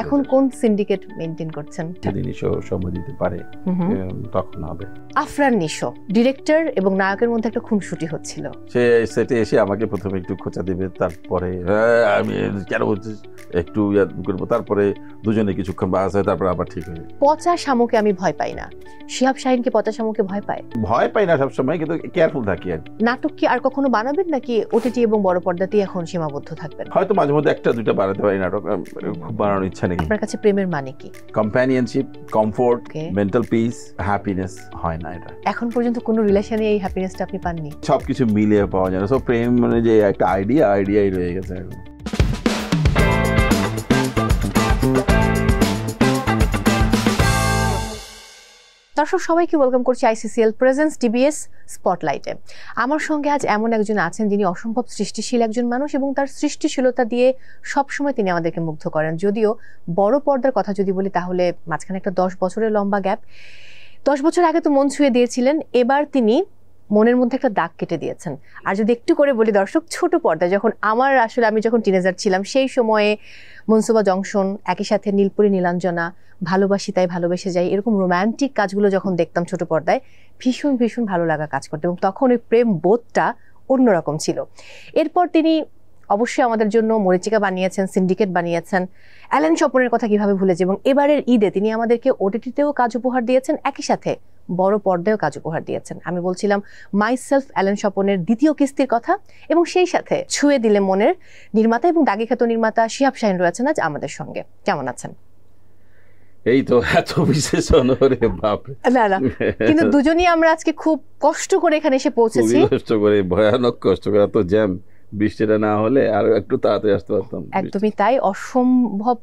এখন কোন syndicate maintain করছেন? যদি নিশো সময় দিতে পারে তখন হবে। আফরান নিশো ডিরেক্টর এবং নায়কের মধ্যে একটা খুনসুটি হচ্ছিল, সে সেটে এসে আমাকে প্রথমে একটু খোঁচা দিবে, তারপরে আমি কেন বলছিস একটু করবো, তারপরে দুজনে কিছুক্ষণ বাস হয়, তারপরে আবার ঠিক হয়ে। পচা শামুকে আমি ভয় পাই না, শিহাব শাহিন কি পচা শামুকে ভয় পায়? ভয় পাই না সবসময়, কিন্তু কেয়ারফুল থাকি আর। নাটক কি আর কখনো বানাবেন নাকি ওটিটি এবং বড় পর্দাতেই এখন সীমাবদ্ধ থাকবেন? হয়তো মাঝে মধ্যে একটা দুইটা বানাতে পারি নাটক, খুব বানানোর ইচ্ছা নেই। আপনার কাছে প্রেমের মানে কি? Companionship, comfort, mental peace, happiness হয় না এটা। এখন পর্যন্ত কোনো রিলেশনে এই হ্যাপিনেসটা আপনি পাননি? সবকিছু মিলিয়ে পাওয়া যায় না। সো প্রেম মানে যে একটা আইডিয়াই রয়ে গেছে এখন। দর্শক সবাইকে ওয়েলকাম করছি আইসিসিএল প্রেজেন্স টিবিএস স্পটলাইটে। আমার সঙ্গে আজ এমন একজন আছেন যিনি অসম্ভব সৃষ্টিশীল একজন মানুষ এবং তার সৃষ্টিশীলতা দিয়ে সবসময় তিনি আমাদেরকে মুগ্ধ করেন। যদিও বড় পর্দার কথা যদি বলি তাহলে মাঝখানে একটা 10 বছরের লম্বা গ্যাপ। 10 বছর আগে তো মন ছুঁয়ে দিয়েছিলেন, এবার তিনি মনের মধ্যে একটা দাগ কেটে দিয়েছেন। আর যদি একটু করে বলি দর্শক, ছোট পর্দা যখন আমি যখন টিনেজার ছিলাম সেই সময়ে মনসুবা জংশন, একই সাথে নীলপরী নীলাঞ্জনা, ভালোবাসি তাই ভালোবেসে যাই, এরকম রোম্যান্টিক কাজগুলো যখন দেখতাম ছোট পর্দায় ভীষণ ভীষণ ভালো লাগা কাজ করতো এবং তখন ওই প্রেম বোধটা অন্যরকম ছিল। এরপর তিনি অবশ্যই আমাদের জন্য মরিচিকা বানিয়েছেন, সিন্ডিকেট বানিয়েছেন, অ্যালেন স্বপনের কথা কিভাবে ভুলেছে, এবং এবারের ঈদে তিনি আমাদেরকে ওটিটিতেও কাজ উপহার দিয়েছেন, একই সাথে বড় পর্দায়ও কাজ উপহার দিয়েছেন। আমি বলছিলাম মাইসেলফ অ্যালেন স্বপনের দ্বিতীয় কিস্তির কথা, এবং সেই সাথে ছুঁয়ে দিলে মনের নির্মাতা এবং দাগি খ্যাত নির্মাতা শিহাব শাহিন রয়েছেন আজ আমাদের সঙ্গে। কেমন আছেন? এই তো এত বিশেষণ রে বাপ। না কিন্তু দুজনই আমরা আজকে খুব কষ্ট করে এখানে এসে পৌঁছেছি, কষ্ট করে, ভয়ানক কষ্ট করে। তো জ্যাম, বৃষ্টিটা না হলে আর একটু তাড়াতাড়ি আসতে পারতাম। একদমই তাই, অসম্ভব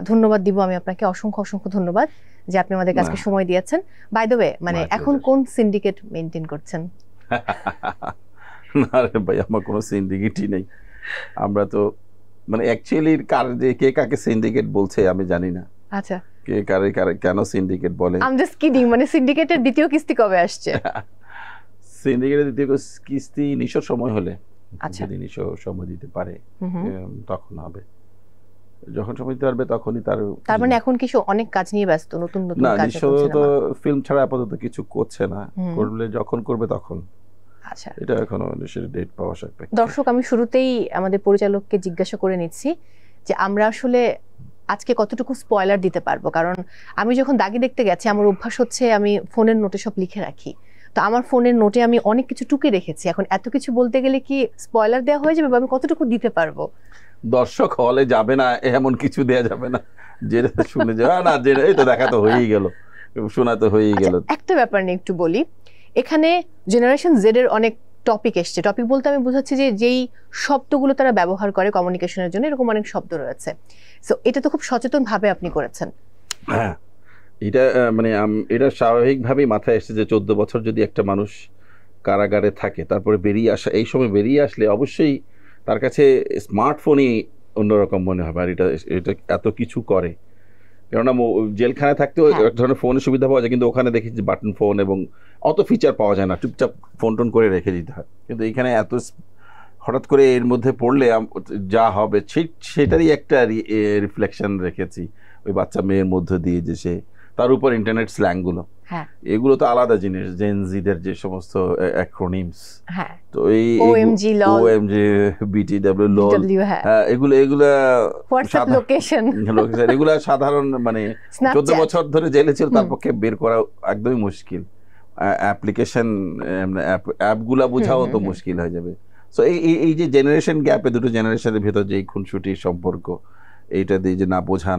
ধন্যবাদ দিব আমি আপনাকে, অসংখ্য অসংখ্য ধন্যবাদ যে আপনি আমাদের কাছে সময় দিয়েছেন। বাই দ্য ওয়ে, মানে এখন কোন সিন্ডিকেট মেইনটেইন করছেন? না রে ভাই, আমার কোনো সিন্ডিকেটই নেই। আমরা তো মানে অ্যাকচুয়ালি কে কাকে সিন্ডিকেট বলছে আমি জানি না। আচ্ছা, কে কারে কেন সিন্ডিকেট বলে? I am just kidding. মানে সিন্ডিকেটের দ্বিতীয় কিস্তি কবে আসছে? সিন্ডিকেটের দ্বিতীয় কিস্তি নিশোর সময় হলে, আচ্ছা, যদি নিশো সময় দিতে পারে তখন হবে। যখন সময় দিতে পারবে তখনই তার মানে এখন কি অনেক কাজ নিয়ে ব্যস্ত, নতুন নতুন কাজ করছে? নিশো তো ফিল্ম ছাড়া আপাতত কিছু করছে না, করলে যখন করবে তখন। আচ্ছা, এটা এখনো নিশোর ডেট পাওয়া সাপেক্ষে। দর্শক আমি শুরুতেই আমাদের পরিচালককে জিজ্ঞাসা করে নিচ্ছি যে আমরা আসলে আজকে কতটুকু স্পয়লার দিতে পারবো, কারণ আমি যখন দাগি দেখতে গেছি আমার অভ্যাস হচ্ছে আমি ফোনের নোটে সব লিখে রাখি, তো আমার ফোনের নোটে আমি অনেক কিছু টুকে রেখেছি। এখন এত কিছু বলতে গেলে কি স্পয়লার দেওয়া হয়ে যাবে বা আমি কতটুকু দিতে পারবো? দর্শক হলে যাবে না এমন কিছু দেয়া যাবে না, যেটা শুনে যাওয়া না, যেটা এই তো দেখা তো হয়েই গেল, শোনা তো হয়েই গেল। একটা ব্যাপার নিয়ে একটু বলি, এখানে জেনারেশন জেড এর অনেক টপিক এসছে। টপিক বলতে আমি বোঝাচ্ছি যে যেই শব্দগুলো তারা ব্যবহার করে কমিউনিকেশনের জন্য, এরকম অনেক শব্দ রয়েছে। সো এটা তো খুব সচেতন ভাবে আপনি করেছেন। হ্যাঁ, এটা মানে এটা স্বাভাবিকভাবেই মাথায় এসেছে যে 14 বছর যদি একটা মানুষ কারাগারে থাকে, তারপরে বেরিয়ে আসা, এই সময় বেরিয়ে আসলে অবশ্যই তার কাছে স্মার্টফোনই অন্যরকম মনে হবে। আর এটা এত কিছু করে, কেননা জেলখানায় থাকতেও এক ধরনের ফোনের সুবিধা পাওয়া যায়, কিন্তু ওখানে দেখি যে বাটন ফোন এবং অত ফিচার পাওয়া যায় না, চুপচাপ ফোন টোন করে রেখে দিতে হয়। কিন্তু এখানে এত হঠাৎ করে এর মধ্যে পড়লে যা হবে সেটারই একটা রিফ্লেকশন রেখেছি ওই বাচ্চা মেয়ের মধ্যে দিয়ে, যে সে তার উপর ইন্টারনেট স্ল্যাংগুলো, এগুলো তো আলাদা জিনিস, জেনজিদের যে সমস্ত অ্যাক্রোনিমস, তো এই ওএমজি, বিটিডব্লিউ, লল, এগুলা সাধারণ মানে 14 বছর ধরে জেলে ছিল তার পক্ষে বের করা একদমই মুশকিল। অ্যাপ্লিকেশন অ্যাপগুলা বোঝাও তো মুশকিল হয়ে যাবে। সো এই যে জেনারেশন গ্যাপে, দুটো জেনারেশনের ভেতর যে খুনসুটির সম্পর্ক, এইটা দিয়ে যে না বোঝা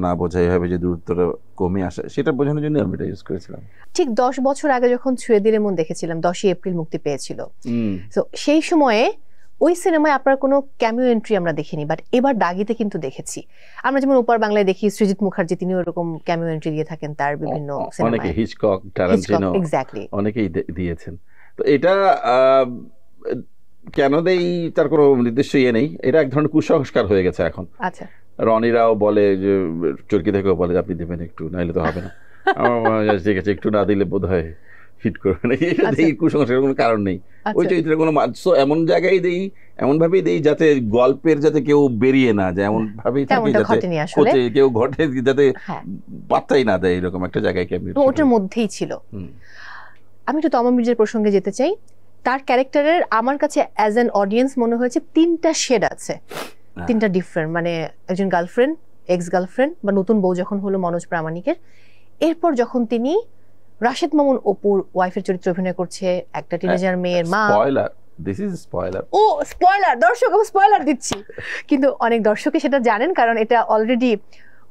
এইভাবে যে দূরত্বটা কমে আসে, সেটা বোঝানোর জন্য আমি এটা ইউজ করেছিলাম। ঠিক 10 বছর আগে যখন ছুঁয়ে দিলে মন দেখেছিলাম, 10ই এপ্রিল মুক্তি পেয়েছিল। তো সেই সময়ে ওই সিনেমায় আপনার কোনো ক্যামিও এন্ট্রি আমরা দেখিনি, বাট এবার দাগিতে কিন্তু দেখেছি। আমরা যেমন ওপার বাংলায় দেখি সৃজিত মুখার্জি, তিনি ওরকম ক্যামিও এন্ট্রি দিয়ে থাকেন তার বিভিন্ন সিনেমায়। অনেকে, হিচকক, টারান্টিনো, এক্স্যাক্টলি, অনেকেই দিয়েছেন। তো এটা কেন দেই তার কোনো নির্দিষ্ট ইয়ে নেই, এটা এক ধরনের কুসংস্কার হয়ে গেছে এখন। আচ্ছা, রনিরাও বলে যে চরকি থেকেও বলে আপনি দেবেন একটু, নাইলে তো হবে না। ঠিক আছে, একটু না দিলে বোধ হয় হিট করবে না, এটা আচ্ছা। এই কুসংস্কারের কোনো কারণ নেই। ওই আচ্ছা। চরিত্রের কোনো এমন জায়গায় দেই, এমন ভাবেই দেই যাতে গল্পের যাতে কেউ বেরিয়ে না যায়, এমন ভাবেই থাকে তেমনটা যাতে ঘটেনি আসলে। কেউ ঘটে যাতে হ্যাঁ, পাত্তাই না দেয়, এরকম একটা জায়গায় ক্যামেরা। তো ওটার মধ্যেই ছিল। আমি একটু তমা মির্জার প্রসঙ্গে যেতে চাই। তার ক্যারেক্টারের আমার কাছে অ্যাজ অ্যান অডিয়েন্স মনে হয়েছে তিনটা শেড আছে, তিনটা ডিফারেন্ট, মানে একজন গার্লফ্রেন্ড, এক্স গার্লফ্রেন্ড বা নতুন বউ যখন হলো মনোজ প্রামাণিকের, এরপর যখন তিনি রাশেদ মামুন অপুর ওয়াইফের চরিত্রে অভিনয় করছে, একটা টিনেজার মেয়ের মা। Spoiler, this is spoiler. ও স্পয়লার, দর্শক আমি স্পয়লার দিচ্ছি, কিন্তু অনেক দর্শকই সেটা জানেন কারণ এটা অলরেডি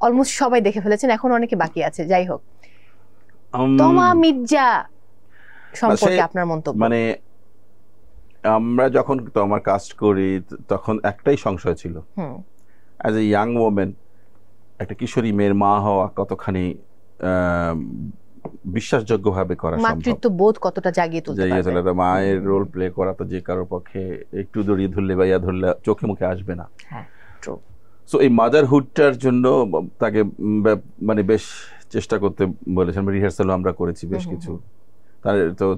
অলমোস্ট সবাই দেখে ফেলেছেন, এখন অনেকে বাকি আছে। যাই হোক, তমা মির্জা সম্পর্কে আপনার মন্তব্য। মানে আমরা যখন তোমার কাস্ট করি তখন একটাই সংশয় ছিল, অ্যাজ এ ইয়াং ওমেন একটা কিশোরী মেয়ের মা হওয়া কতখানি বিশ্বাসযোগ্যভাবে করা সম্ভব, মাতৃত্ব বোধ কতটা জাগিয়ে তুলতে পারবে। মায়ের রোল প্লে করা তো যে কারোর পক্ষে একটু দড়িয়ে ধরলে বা ইয়া ধরলে চোখে মুখে আসবে না। হ্যাঁ, ট্রু। সো এই মাদারহুডটার জন্য তাকে মানে বেশ চেষ্টা করতে বলেছেন, রিহার্সালও আমরা করেছি বেশ কিছু।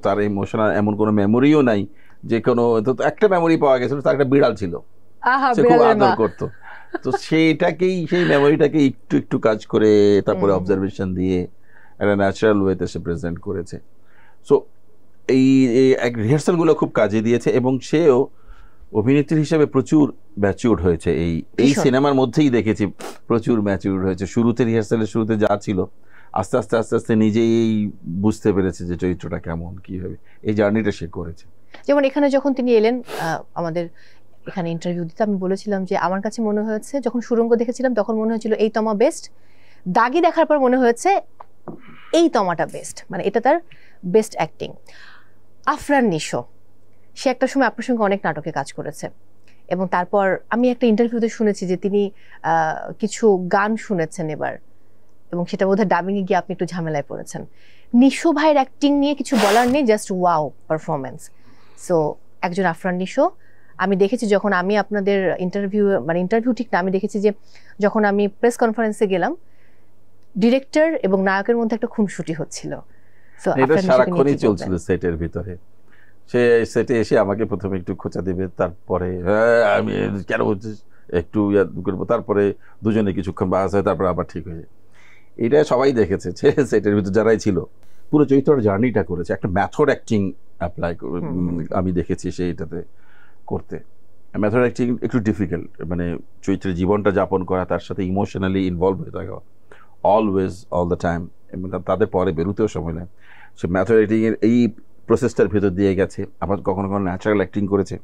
তার ইমোশনাল এমন কোনো মেমোরিও নাই, যে কোনো একটা মেমোরি পাওয়া গেছিল, তার একটা বিড়াল ছিল, সে খুব আদর করতো। তো সেই মেমোরিটাকে একটু একটু কাজ করে তারপরে অবজারভেশন দিয়ে একটা ন্যাচারাল ওয়েতে সে প্রেজেন্ট করেছে। সো এই রিহার্সালগুলো খুব কাজে দিয়েছে, এবং সেও অভিনেত্রী হিসেবে প্রচুর ম্যাচিউরড হয়েছে। এই সিনেমার মধ্যেই দেখেছি প্রচুর ম্যাচিউরড হয়েছে। শুরুতে রিহার্সালের শুরুতে যা ছিল, আস্তে আস্তে আস্তে আস্তে নিজেই বুঝতে পেরেছে যে চরিত্রটা কেমন, কিভাবে এই জার্নিটা সে করেছে। যেমন এখানে যখন তিনি এলেন আমাদের এখানে ইন্টারভিউ দিতে, আমি বলেছিলাম যে আমার কাছে মনে হয়েছে, যখন সুরঙ্গ দেখেছিলাম তখন মনে হয়েছিল এই তমা বেস্ট, দাগি দেখার পর মনে হয়েছে এই তমাটা বেস্ট, মানে এটা তার বেস্ট অ্যাক্টিং। আফরান নিশো, সে একটা সময় আপনার সঙ্গে অনেক নাটকে কাজ করেছে, এবং তারপর আমি একটা ইন্টারভিউতে শুনেছি যে তিনি কিছু গান শুনেছেন এবার, এবং সেটা বোধহয় ডাবিংয়ে গিয়ে আপনি একটু ঝামেলায় পড়েছেন। নিশো ভাইয়ের অ্যাক্টিং নিয়ে কিছু বলার নেই, জাস্ট ওয়াও পারফরমেন্স। সো একজন আফরান নিশো আমি দেখেছি যখন আমি আপনাদের ইন্টারভিউ ঠিক না, আমি দেখেছি যে যখন আমি প্রেস কনফারেন্সে গেলাম, ডিরেক্টর এবং নায়কের মধ্যে একটা খুনসুটি হচ্ছিল। সো এটা সারাক্ষণই চলছিল সেটের ভিতরে। সে সেটে এসে আমাকে প্রথমে একটু খোঁচা দিবে, তারপরে আমি কেন হচ্ছে একটু করবো, তারপরে দুজনে কিছুক্ষণ বাস হয়, তারপরে আবার ঠিক হয়ে যায়। এটা সবাই দেখেছে সেটের ভিতরে যারাই ছিল। পুরো চরিত্রের জার্নিটা করেছে, একটা মেথড অ্যাক্টিং অ্যাপ্লাই আমি দেখেছি সেইটাতে করতে। মেথড অ্যাক্টিং একটু ডিফিকাল্ট, মানে চরিত্রের জীবনটা যাপন করা, তার সাথে ইমোশনালি ইনভলভ হয়ে থাকা অলওয়েজ, অল দ্য টাইম, এবং তাদের পরে বেরোতেও সময় নেয়। সে মেথড অ্যাক্টিংয়ের এই প্রসেসটার ভেতর দিয়ে গেছে, আবার কখনো কখনো ন্যাচারাল অ্যাক্টিং করেছে।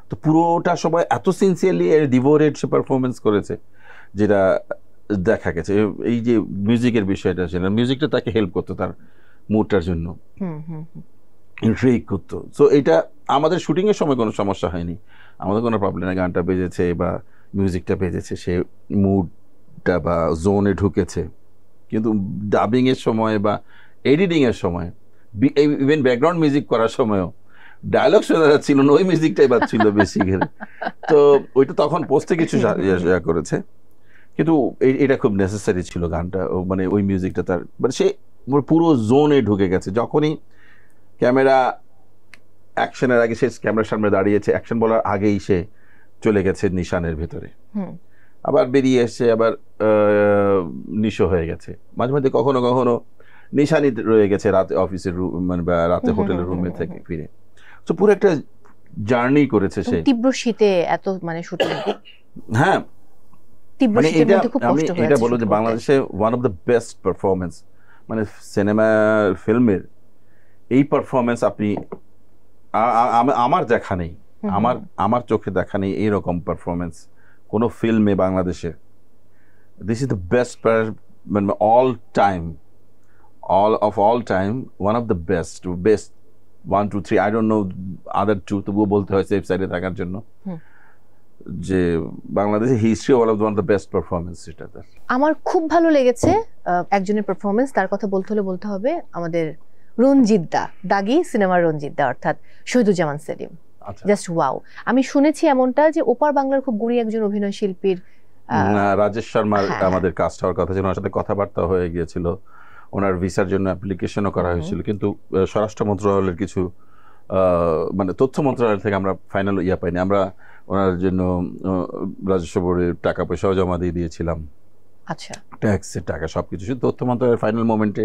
তো পুরোটা সময় এত সিনসিয়ারলি ডিভোটেড সে পারফরমেন্স করেছে, যেটা দেখা গেছে। এই যে মিউজিকের বিষয়টা ছিল, মিউজিকটা তাকে হেল্প করতো তার মুডটার জন্য, ইন্ট্রিগ করতো। সো এটা আমাদের শুটিংয়ের সময় কোনো সমস্যা হয়নি, আমাদের কোনো প্রবলেম নেই। গানটা বেজেছে বা মিউজিকটা বেজেছে, সে মুডটা বা জোনে ঢুকেছে। কিন্তু ডাবিংয়ের সময় বা এডিটিংয়ের সময়, ইভেন ব্যাকগ্রাউন্ড মিউজিক করার সময়ও ডায়লগ শোনা যাচ্ছিল না, ওই মিউজিকটাই বাজছিল বেশি করে। তো ওইটা তখন পোস্টে কিছু করেছে, কিন্তু এটা খুব নেসেসারি ছিল গানটা, মানে ওই মিউজিকটা তার, মানে সে পুরো জোনে ঢুকে গেছে। যখনই ক্যামেরা অ্যাকশনের আগে, সে ক্যামেরার সামনে দাঁড়িয়েছে, অ্যাকশন বলার আগেই সে চলে গেছে নিশানের ভেতরে, আবার বেরিয়ে এসে আবার নিশো হয়ে গেছে। মাঝে মাঝে কখনো কখনো নিশানি রয়ে গেছে রাতে অফিসের রুম, মানে বা রাতে হোটেলের রুমে থেকে ফিরে। তো পুরো একটা জার্নি করেছে সে। তীব্র শীতে এত মানে শুটিং, হ্যাঁ, মানে এটা বলো যে বাংলাদেশে one of the best performance, মানে সিনেমা ফিল্মের এই পারফরমেন্স আপনি আমার দেখা নেই, আমার চোখে দেখা নেই এইরকম পারফরমেন্স কোনো ফিল্মে বাংলাদেশে। দিস ইজ দ্য বেস্ট, মানে all time, all time, one of the best 1 2 3, I don't know other two, তবুও বলতে হয় সেফ সাইডে থাকার জন্য, যে বাংলাদেশের history one of the best performance. এটা আমার খুব ভালো লেগেছে একজনের পারফরমেন্স, তার কথা বলতে হবে আমাদের রঞ্জিত দা, দাগি সিনেমার রঞ্জিত দা, অর্থাৎ শহীদুজ্জামান সেলিম। Just wow. আমি শুনেছি এমনটা যে ওপার বাংলার খুব গুণী একজন অভিনয় শিল্পীর রাজেশ শর্মার আমাদের কাস্ট হওয়ার কথা ছিল, ওনার সাথে কথাবার্তা হয়ে গিয়েছিল, ওনার ভিসার জন্য অ্যাপ্লিকেশনও করা হয়েছিল, কিন্তু স্বরাষ্ট্র মন্ত্রণালয়ের কিছু মানে তথ্য মন্ত্রণালয় থেকে আমরা ফাইনাল পাইনি। আমরা ওনার জন্য রাজস্ব বোর্ডে টাকা পয়সাও জমা দিয়ে দিয়েছিলাম, আচ্ছা, ট্যাক্সের টাকা সবকিছু, শুধু তথ্য মন্ত্রণালয়ের ফাইনাল মোমেন্টে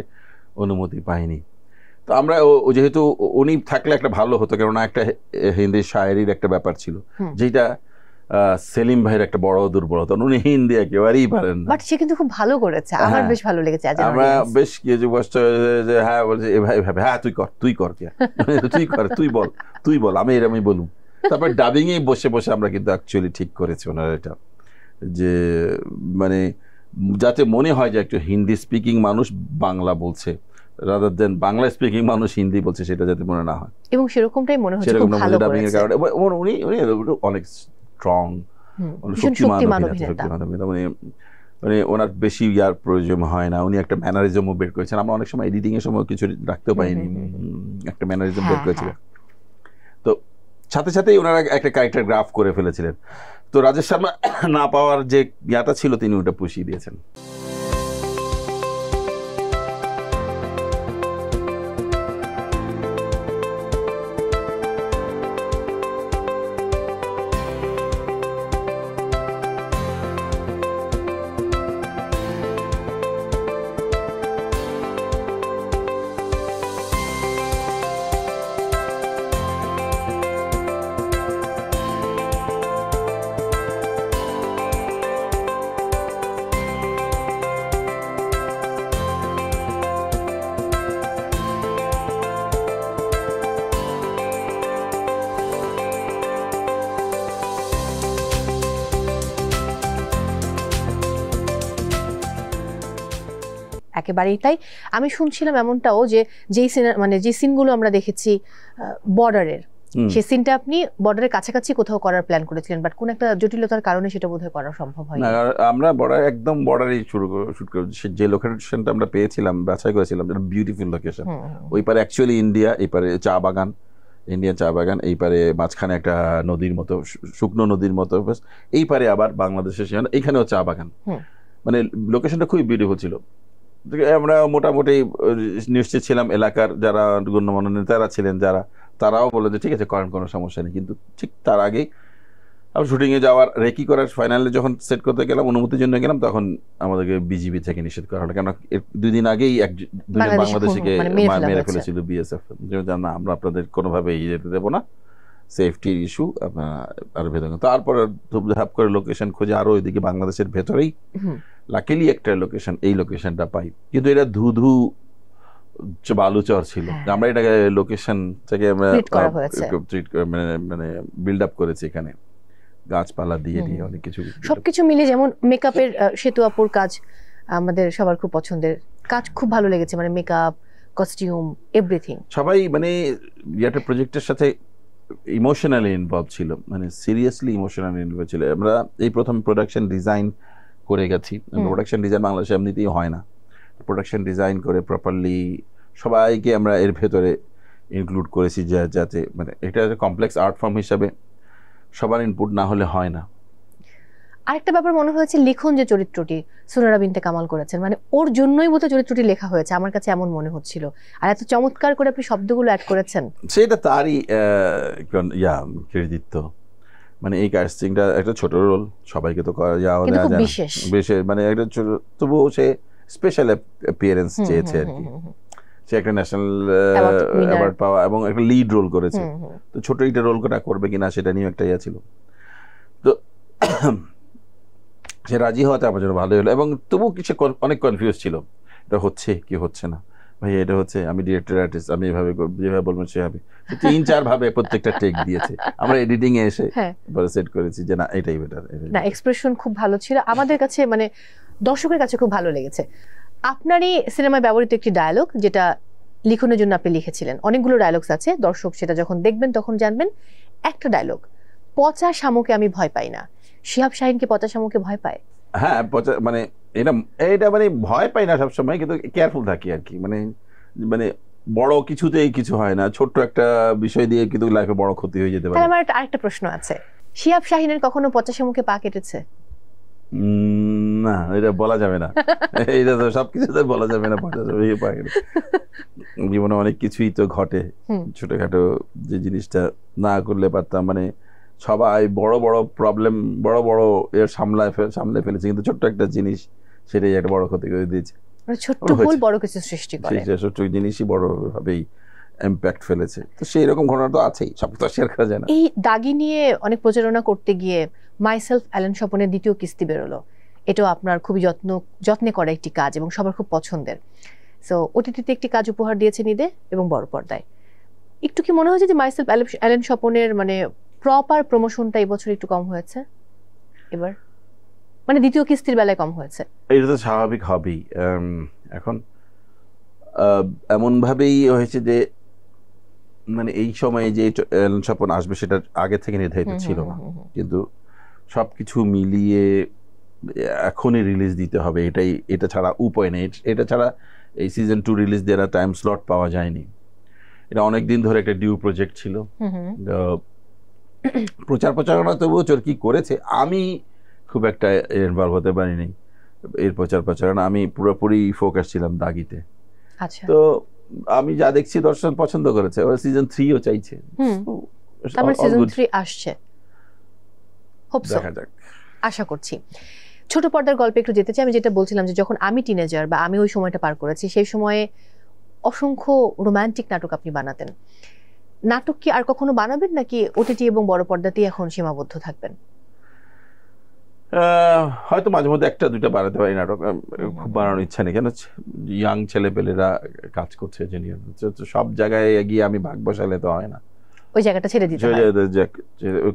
অনুমতি পাইনি। তো আমরা যেহেতু উনি থাকলে একটা ভালো হতো, কেননা একটা হিন্দি শায়েরির একটা ব্যাপার ছিল যেটা সেলিম ভাইয়ের একটা বড় দুর্বলতা, উনি হিন্দি একেবারেই পারেন না। বাট সে কিন্তু খুব ভালো করেছে, আমার বেশ ভালো লেগেছে। আমরা বেশ কিছু কষ্ট যে হ্যাঁ বলছে ভাই হ্যাঁ তুই কর কে তুই বল আমি বলুম। তারপর ডাবিং এ বসে বসে আমরা কিন্তু অ্যাকচুয়ালি ঠিক করেছি ওনার এটা, যে মানে যাতে মনে হয় যে একটু হিন্দি স্পিকিং মানুষ বাংলা বলছে, রাদার দেন বাংলা স্পিকিং মানুষ হিন্দি বলছে, সেটা যাতে মনে না হয়। এবং সেরকমটাই মনে হচ্ছে, খুব ভালো ডাবিং এর কারণে উনি অনেক স্ট্রং, শক্তিমান মানে ওনার বেশি ইয়ার প্রয়োজন হয় না, উনি একটা ম্যানারিজমও বের করেছেন। আমরা অনেক সময় এডিটিং এর সময় কিছু রাখতেও পাইনি, একটা ম্যানারিজম বের করেছিলেন। তো সাথে সাথেই ওনারা একটা ক্যারেক্টার গ্রাফ করে ফেলেছিলেন। তো রাজেশ শর্মা না পাওয়ার যে ইয়াটা ছিল তিনি ওটা পুষিয়ে দিয়েছেন। একেবারেই তাই। আমি শুনছিলাম এমনটাও যে যে সিনগুলো আমরা দেখেছি বর্ডারের, সেই সিনটা আপনি বর্ডারের কাছাকাছি কোথাও করার প্ল্যান করেছিলেন, বাট কোন একটা জটিলতার কারণে সেটা বোধহয় করা সম্ভব হয়নি। আমরা একদম বর্ডারেই শুট করেছি। যে লোকেশনটা আমরা পেয়েছিলাম, বাছাই করেছিলাম, বিউটিফুল লোকেশন। ওই পারে অ্যাকচুয়ালি ইন্ডিয়া, এই পারে চা বাগান, ইন্ডিয়ান চা বাগান, এই পারে মাঝখানে একটা নদীর মতো, শুকনো নদীর মতো, এই পারে আবার বাংলাদেশের এইখানেও চা বাগান। মানে লোকেশনটা খুবই বিউটিফুল ছিল। আমরা মোটামুটি নিশ্চিত ছিলাম, এলাকার যারা গণ্যমান্য নেতারা ছিলেন তারাও বলে যে ঠিক আছে করেন, কোনো সমস্যা নেই। কিন্তু ঠিক তার আগেই আমরা শুটিংয়ে যাওয়ার রেকি করার ফাইনালে যখন সেট করতে গেলাম, অনুমতির জন্য গেলাম, তখন আমাদেরকে বিজিবি থেকে নিষেধ করা হলো। কেন 2 দিন আগেই দুজন বাংলাদেশিকে মেরে ফেলেছিল বিএসএফ, না আমরা আপনাদের কোনোভাবেই যেতে দেবো না, সেফটির ইস্যু আরো ভেতরে। তারপরে ধুপধাপ করে লোকেশন খুঁজে আরো ওইদিকে বাংলাদেশের ভেতরেই লাকিলি একটা লোকেশন, এই লোকেশনটা পাই। কিন্তু এটা ধুধু বালুচর ছিল, আমরা এটাকে লোকেশন থেকে মানে বিল্ড আপ করেছি, এখানে গাছপালা দিয়ে অনেক কিছু, সবকিছু মিলে। যেমন মেকআপের সেতু আপুর কাজ আমাদের সবার খুব পছন্দের কাজ, খুব ভালো লেগেছে, মানে মেকআপ, কস্টিউম, এভরিথিং। সবাই মানে একটা প্রজেক্টের সাথে ইমোশনালি ইনভলভ ছিল, মানে সিরিয়াসলি ইমোশনালি ইনভলভ ছিল। আমরা এই প্রথম প্রোডাকশন ডিজাইন করে গেছি। প্রোডাকশন ডিজাইন বাংলাদেশে এমনিতেই হয় না, প্রোডাকশন ডিজাইন করে প্রপারলি সবাইকে আমরা এর ভেতরে ইনক্লুড করেছি, যাতে মানে এটা কমপ্লেক্স আর্ট ফর্ম হিসাবে সবার ইনপুট না হলে হয় না। আরেকটা ব্যাপার মনে হয়েছে, লিখন যে চরিত্রটি সুনয়রা বিনতে কামাল করেছেন, মানে ওর জন্যই বোধহয় চরিত্রটি লেখা হয়েছে, আমার কাছে এমন মনে হচ্ছিল। আর এত চমৎকার করে আপনি শব্দগুলো অ্যাড করেছেন, সেটা তারই কৃতিত্ব। মানে এই কাস্টিংটা একটা ছোট রোল, সবাইকে তো বিশেষ, মানে একটা ছোট, তবুও সে স্পেশাল অ্যাপিয়ারেন্স চেয়েছে আর কি। সে একটা ন্যাশনাল অ্যাওয়ার্ড পাওয়া এবং একটা লিড রোল করেছে, তো ছোট একটা রোল করবে কিনা সেটা নিয়ে একটা ইয়া ছিল। তো সে রাজি হওয়াতে আমার জন্য ভালোই হলো। এবং তবু কিছু অনেক কনফিউজ ছিল, এটা হচ্ছে কি হচ্ছে না, ভাই এটা হচ্ছে, আমি ডিরেক্টর আর্টিস্ট, আমি এভাবে যেভাবে বলবো সেভাবে। 3-4 ভাবে প্রত্যেকটা টেক দিয়েছে, আমরা এডিটিং এ এসে পরে সেট করেছি যে না এটাই বেটার। না, এক্সপ্রেশন খুব ভালো ছিল, আমাদের কাছে মানে দর্শকের কাছে খুব ভালো লেগেছে। আপনারই সিনেমায় ব্যবহৃত একটি ডায়লগ, যেটা লিখনের জন্য আপনি লিখেছিলেন, অনেকগুলো ডায়লগস আছে, দর্শক সেটা যখন দেখবেন তখন জানবেন। একটা ডায়লগ, পচা শামুকে আমি ভয় পাই না। শিহাব শাহীন কি পচা শামুকে ভয় পায়? হ্যাঁ, পচা মানে এটা মানে ভয় পাই না সবসময়, কিন্তু কেয়ারফুল থাকি আর কি। মানে বড় কিছুতেই কিছু হয় না, ছোট্ট একটা বিষয় দিয়ে কিন্তু লাইফে বড় ক্ষতি হয়ে যেতে পারে। আমার আরেকটা প্রশ্ন আছে, শিহাব শাহীনের কখনো পচা শামুকে পা কেটেছে? না, এটা বলা যাবে না। এটা তো সবকিছু তো বলা যাবে না। জীবনে অনেক কিছুই তো ঘটে, ছোটখাটো যে জিনিসটা না করলে পারতাম, মানে সবাই বড় বড় প্রবলেম বড় বড় এর সামলে ফেলেছে, কিন্তু ছোট্ট একটা জিনিস সেটাই একটা বড় ক্ষতি করে দিয়েছে। ছোট্ট ভুল বড় কিছু সৃষ্টি করে, ছোট্ট জিনিসই বড় ভাবেই ইম্প্যাক্ট ফেলেছে। তো সেই রকম ঘটনা তো আছেই, সব তো শেয়ার করা যায় না। এই দাগি নিয়ে অনেক প্রচারণা করতে গিয়ে মাইসেলফ অ্যালেন স্বপনের দ্বিতীয় কিস্তি বেরোলো। এটাও আপনার খুবই যত্নে করা একটি কাজ এবং সবার খুব পছন্দের। সো ওটিটিতে একটি কাজ উপহার দিয়েছেন ঈদে এবং বড় পর্দায়। একটু কি মনে হয়েছে যে মাইসেলফ অ্যালেন স্বপনের মানে প্রপার প্রমোশনটা এই বছর একটু কম হয়েছে এবার, মানে দ্বিতীয় কিস্তির বেলায় কম হয়েছে? এটা তো স্বাভাবিক হবেই। এখন এমন ভাবেই হয়েছে যে মানে এই সময়ে যে অ্যালেন স্বপন আসবে সেটা আগে থেকে নির্ধারিত ছিল না, কিন্তু সবকিছু মিলিয়ে এখনই রিলিজ দিতে হবে, এটা ছাড়া উপায় নেই। এটা ছাড়া এই সিজন 2 রিলিজ দেওয়ার টাইম স্লট পাওয়া যায়নি। এটা অনেকদিন ধরে একটা ডিউ প্রজেক্ট ছিল। প্রচারণা তবুও চরকি করেছে, আমি খুব একটা ইনভলভ হতে পারিনি এর প্রচারণা। আমি পুরোপুরি ফোকাস ছিলাম দাগিতে। আচ্ছা, তো আমি যা দেখছি দর্শক পছন্দ করেছে, ওরা সিজন 3ও চাইছে। তারপরে সিজন 3 আসছে, দেখা যাক, আশা করছি। ছোট পর্দার গল্পে একটু যেতে চাই। আমি যেটা বলছিলাম যে যখন আমি টিনেজার বা আমি ওই সময়টা পার করেছি, সেই সময়ে অসংখ্য রোমান্টিক নাটক আপনি বানাতেন। নাটক কি আর কখনো বানাবেন নাকি ওটিটি এবং বড় পর্দাতেই এখন সীমাবদ্ধ থাকবেন? হয়তো মাঝে মধ্যে একটা দুইটা বানাতে পারি নাটক, খুব বানানোর ইচ্ছা নেই। কেন ইয়াং ছেলেপেলেরা কাজ করছে, সব জায়গায় গিয়ে আমি ভাগ বসালে তো হয় না, ওই জায়গাটা ছেড়ে দিতে হয়।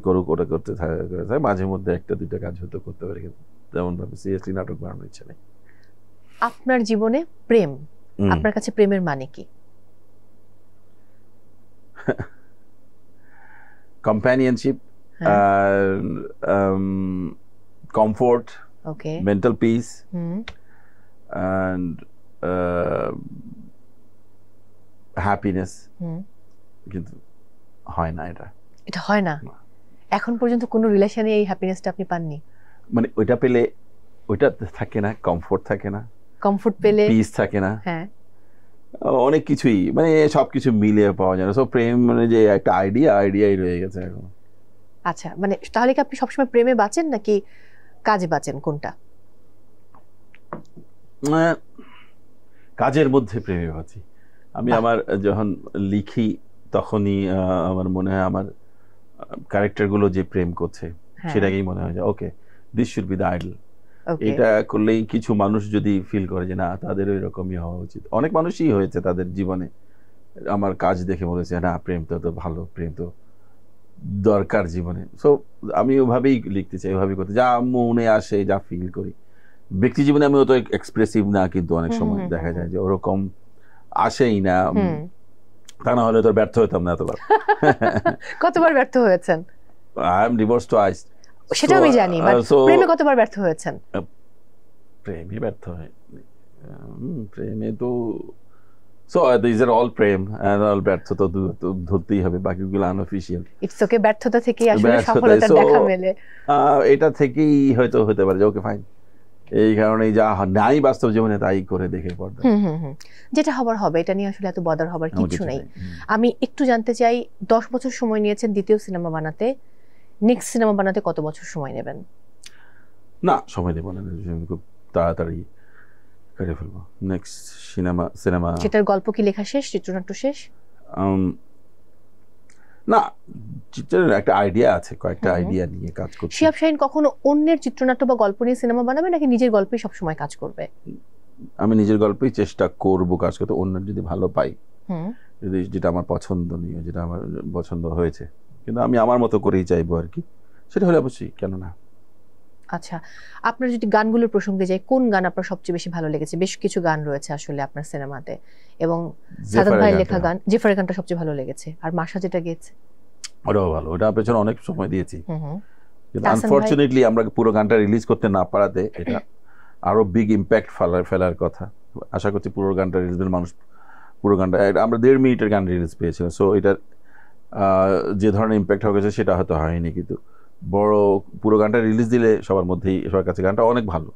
করুক, ওটা করতে থাকে। মাঝে মধ্যে একটা দুইটা কাজ হয়তো করতে পারি, কিন্তু তেমন ভাবে সিরিয়াসলি নাটক বানানোর ইচ্ছা নেই। আপনার জীবনে প্রেম, আপনার কাছে প্রেমের মানে কি? Companionship, comfort, okay, mental peace, and happiness. কিন্তু হয় না, এটা হয় না। এখন পর্যন্ত কোনো রিলেশনে এই হ্যাপিনেসটা আপনি পাননি? মানে ওইটা পেলে ওইটা থাকে না, কমফোর্ট থাকে না, কমফোর্ট পেলে পিস থাকে না, হ্যাঁ অনেক কিছুই মানে সবকিছু মিলিয়ে পাওয়া যায় না। সো প্রেম মানে যে একটা আইডিয়াই রয়ে গেছে এখন। আচ্ছা, মানে তাহলে কি আপনি সবসময় প্রেমে বাঁচেন নাকি কাজে বাঁচেন, কোনটা? কাজের মধ্যে প্রেমে বাঁচি আমি। আমার যখন লিখি তখনই আমার মনে হয় আমার ক্যারেক্টারগুলো যে প্রেম করছে সেটাকেই মনে হয় যে okay, this should be the idol. এটা করলেই কিছু মানুষ যদি ফিল করে যে না, তাদেরও এরকমই হওয়া উচিত। অনেক মানুষই হয়েছে তাদের জীবনে, আমার কাজ দেখে বলেছে না, প্রেম তো ভালো, প্রেম তো দরকার জীবনে। সো আমি ওভাবেই লিখতে চাই, ওভাবেই করতে, যা মনে আসে, যা ফিল করি। ব্যক্তি জীবনে আমি অত এক্সপ্রেসিভ না, কিন্তু অনেক সময় দেখা যায় যে ওরকম আসেই না, তা না হলে তো ব্যর্থ হতাম না এতবার। কতবার ব্যর্থ হয়েছেন? I am divorce twice. সেটা আমি জানি, বাট প্রেমে কতবার ব্যর্থ হয়েছেন? প্রেমে ব্যর্থ হয়, প্রেমে তো সো দিস আর অল প্রেম এন্ড অল ব্যর্থতা তো ধরতেই হবে, বাকিগুলো আনঅফিশিয়াল। ইটস ওকে, ব্যর্থতা থেকেই আসলে সফলতার দেখা মেলে। এটা থেকেই হয়তো হতে পারে যে ওকে ফাইন, এই কারণেই যা নাই বাস্তব জীবনে তাই করে দেখে পড়বে। যেটা হবার হবে, এটা নিয়ে আসলে এত বদার হবার কিছু নেই। আমি একটু জানতে চাই, 10 বছর সময় নিয়েছেন দ্বিতীয় সিনেমা বানাতে, নেক্সট সিনেমা বানাতে কত বছর সময় নেবেন? না, সময় দেব না, খুব তাড়াতাড়ি করে ফেলবো নেক্সট সিনেমা। সেটার গল্প কি লেখা শেষ, চিত্রনাট্য শেষ? না, চিত্রের একটা আইডিয়া আছে, কয়েকটা আইডিয়া নিয়ে কাজ করছি। শিহাব শাহীন কখনো অন্যের চিত্রনাট্য বা গল্প নিয়ে সিনেমা বানাবে নাকি নিজের গল্পই সবসময় কাজ করবে? আমি নিজের গল্পই চেষ্টা করব কাজ করতে, অন্যের যদি ভালো পাই, যদি যেটা আমার পছন্দনীয়, যেটা আমার পছন্দ হয়েছে, কিন্তু আমি আমার মতো করেই চাইবো আর কি, সেটা হলে অবশ্যই, কেন না। আচ্ছা, আপনার যদি গানগুলোর প্রসঙ্গে যাই, কোন গান আপনার সবচেয়ে বেশি ভালো লেগেছে? বেশ কিছু গান রয়েছে আসলে আপনার সিনেমাতে, এবং সাদত ভাই লেখা গান জেফারের গানটা সবচেয়ে ভালো লেগেছে, আর মাশা যেটা গেয়েছে ওটাও ভালো। ওটা পেছনে অনেক সময় দিয়েছি, কিন্তু আনফরচুনেটলি আমরা পুরো গানটা রিলিজ করতে না পারাতে এটা আরো বিগ ইম্প্যাক্ট ফেলার কথা। আশা করছি পুরো গানটা রিলিজ, মানুষ পুরো গানটা, আমরা 1.5 মিনিটের গান রিলিজ পেয়েছিলাম, সো এটার যে ধরনের ইম্প্যাক্ট হয়ে গেছে সেটা হয়তো হয়নি, কিন্তু বড় পুরো গানটা রিলিজ দিলে সবার মধ্যেই সবার কাছে গানটা অনেক ভালো,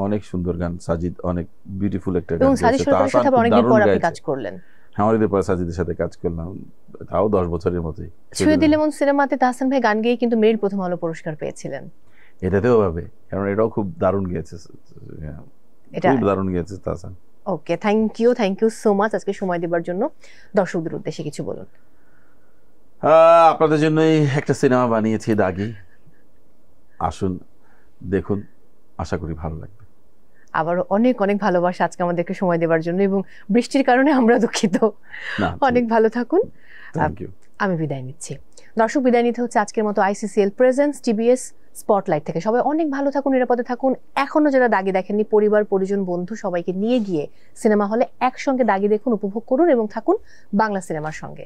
অনেক সুন্দর গান, সাজিদ অনেক বিউটিফুল একটা গান, এবং সাজিদ সরকারের সাথে অনেকদিন পর আপনি কাজ করলেন। হ্যাঁ, অনেকদিন পর সাজিদের সাথে কাজ করলাম, তাও 10 বছরের মতোই। ছুঁয়ে দিলে মন সিনেমাতে তাহসান ভাই গান গেয়ে কিন্তু মেরিল প্রথম আলো পুরস্কার পেয়েছিলেন। এটাতেও ভাবে, কারণ এটাও খুব দারুণ গেয়েছে, খুব দারুণ গেয়েছে তাহসান। ওকে, থ্যাংক ইউ সো মাচ আজকে সময় দেওয়ার জন্য। দর্শকদের উদ্দেশ্যে কিছু বলুন। আপনাদের জন্যই একটা সিনেমা বানিয়েছি দাগি, আসুন দেখুন, আশা করি ভালো লাগবে। আবার অনেক অনেক ভালোবাসা আজকে আমাদেরকে সময় দেওয়ার জন্য, এবং বৃষ্টির কারণে আমরা দুঃখিত। অনেক ভালো থাকুন। Thank you. আমি বিদায় নিচ্ছি। দর্শক, বিদায় নিতে হচ্ছে আজকের মতো ICCL প্রেজেন্স TBS স্পটলাইট থেকে। সবাই অনেক ভালো থাকুন, নিরাপদে থাকুন। এখনো যারা দাগি দেখেননি, পরিবার পরিজন বন্ধু সবাইকে নিয়ে গিয়ে সিনেমা হলে একসঙ্গে দাগি দেখুন, উপভোগ করুন এবং থাকুন বাংলা সিনেমার সঙ্গে।